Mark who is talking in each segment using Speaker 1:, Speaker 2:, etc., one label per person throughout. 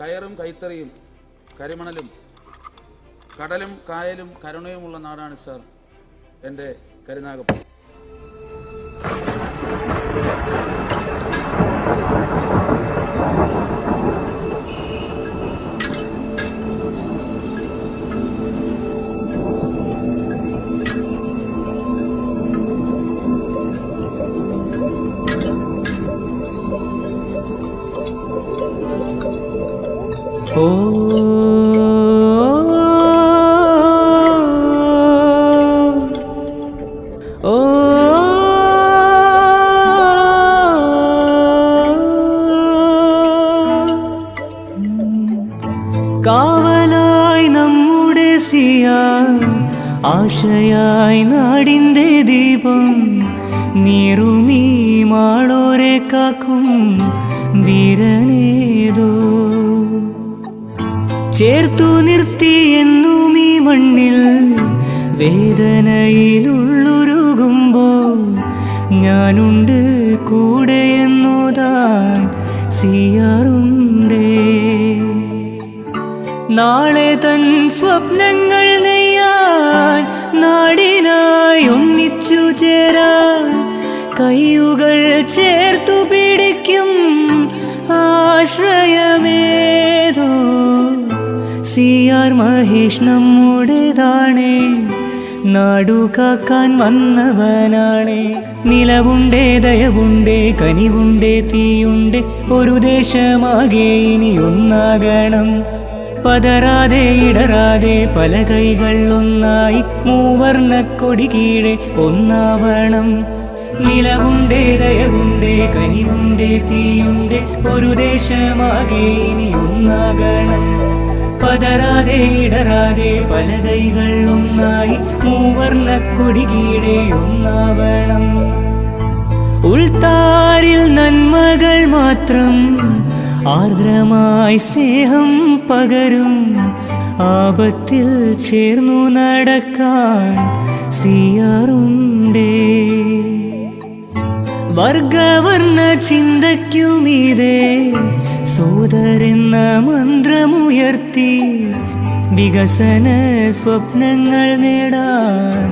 Speaker 1: കയറും കൈത്തറിയും കരിമണലും കടലും കായലും കരുണയുമുള്ള നാടാണ് സർ എൻ്റെ കരുനാഗപ്പള്ളി.
Speaker 2: ഓ ഓ കാവലായി നമ്മുടെ സിയാർ, ആശയായി നാടിൻ്റെ ദീപം, നീറുമീ മാളോരെ കാക്കും വീരനേതോ ചേർത്തു നിർത്തി എന്നും ഈ മണ്ണിൽ വേദനയിലുള്ളൊരുകുമ്പോൾ ഞാനുണ്ട് കൂടെ എന്നോതാൻ സിയാറുണ്ടേ. നാളെ തൻ സ്വപ്നങ്ങൾ നെയ്യാൻ നാടിനായി ഒന്നിച്ചു ചേരാൻ കൈയുകൾ ചേർത്തു പിടിക്കും ആശ്രയമേതോ സിയാർ മഹേഷ് നമ്മുടേതാണേ, നാടു കാക്കാൻ വന്നവനാണേ. നിലവുണ്ടേ ദയവുണ്ടേ കനിവുണ്ടേ തീയുണ്ടേ, ഒരു ദേശമാകെ ഇനി ഒന്നാകണം. പതറാതെ ഇടറാതെ പല കൈകൾ ഒന്നായി മൂവർണ്ണക്കൊടി കീഴെ ഒന്നാവണം. നിലവുണ്ടേ ദയവുണ്ടേ കനിവുണ്ടേ തീയുണ്ടേ, ഒരു ദേശമാകെ ഇനി ഒന്നാകണം. പതറാതെ ഇടറാതെ പല കൈകൾ ഒന്നായി മൂവർണ്ണക്കൊടി കീഴെ ഒന്നാവണം. ഉൾത്താരിൽ നന്മകൾ മാത്രം ആർദ്രമായി സ്നേഹം പകരും, ആപത്തിൽ ചേർന്നു നടക്കാൻ സിയാറുണ്ടേ. വർഗവർണ്ണ ചിന്തയ്ക്കുമീതേ സോദരെന്ന മന്ത്രമുയർത്തി വികസന സ്വപ്നങ്ങൾ നേടാൻ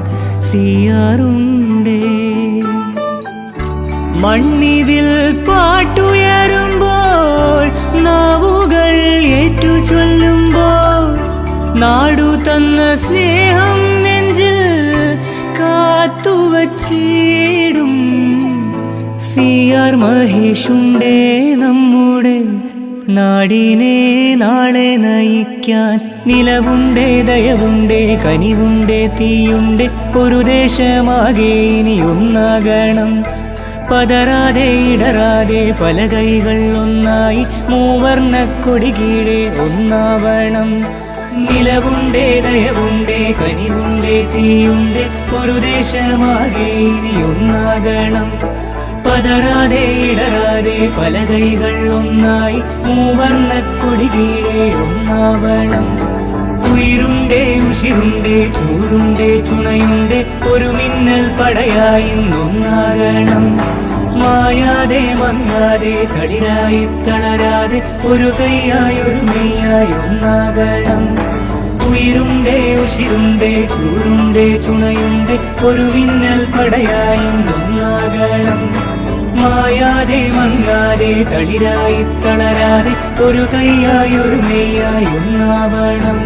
Speaker 2: സിയാറുണ്ടേ. മണ്ണിതിൽ പാട്ടുയരുമ്പോൾ നാവുകൾ ഏറ്റു ചൊല്ലുമ്പോൾ നാടു തന്ന സ്നേഹം നെഞ്ചിൽ കാത്തുവച്ചിടും സിയാർ മഹേഷുണ്ടേ നമ്മുടെ നാടിനെ നാളെ നയിക്കാൻ. നിലവുണ്ടേ ദയവുണ്ടേ കനിവുണ്ടേ തീയുണ്ടേ, ഒരു ദേശമാകെ ഇനി ഒന്നാകണം. പതറാതെ ഇടറാതെ പല കൈകൾ ഒന്നായി മൂവർണ്ണക്കൊടി കീഴെ ഒന്നാവണം. നിലവുണ്ടേ ദയവുണ്ടേ കനിവുണ്ടേ തീയുണ്ടേ, ഒരു ദേശമാകെ ഇനി ഒന്നാകണം. പതറാതെ ഇടറാതെ പല കൈകൾ ഒന്നായി മൂവർണ്ണക്കൊടി കീഴെ ഒന്നാവണം. ഉயிருണ്ടേ ഉശിരുണ്ടേ ചൂടുണ്ടേ ചുണയുണ്ടേ, ഒരു മിന്നൽ പടയായി ഒന്നാകണം. മായാതെ മങ്ങാതെ തളിരായി തളരാതെ ഒരു കൈയായി ഒരു മെയ്യായി ഒന്നാകണം. ഉயிருണ്ടേ ഉശിരുണ്ടേ ചൂടുണ്ടേ ചുണയുണ്ടേ, ഒരു മിന്നൽ പടയായി ഒന്നാകണം. മായാതെ മങ്ങാതെ തളിരായി തളരാതെ ഒരു കൈയായി ഒരു മെയ്യായി ഒന്നാവണം.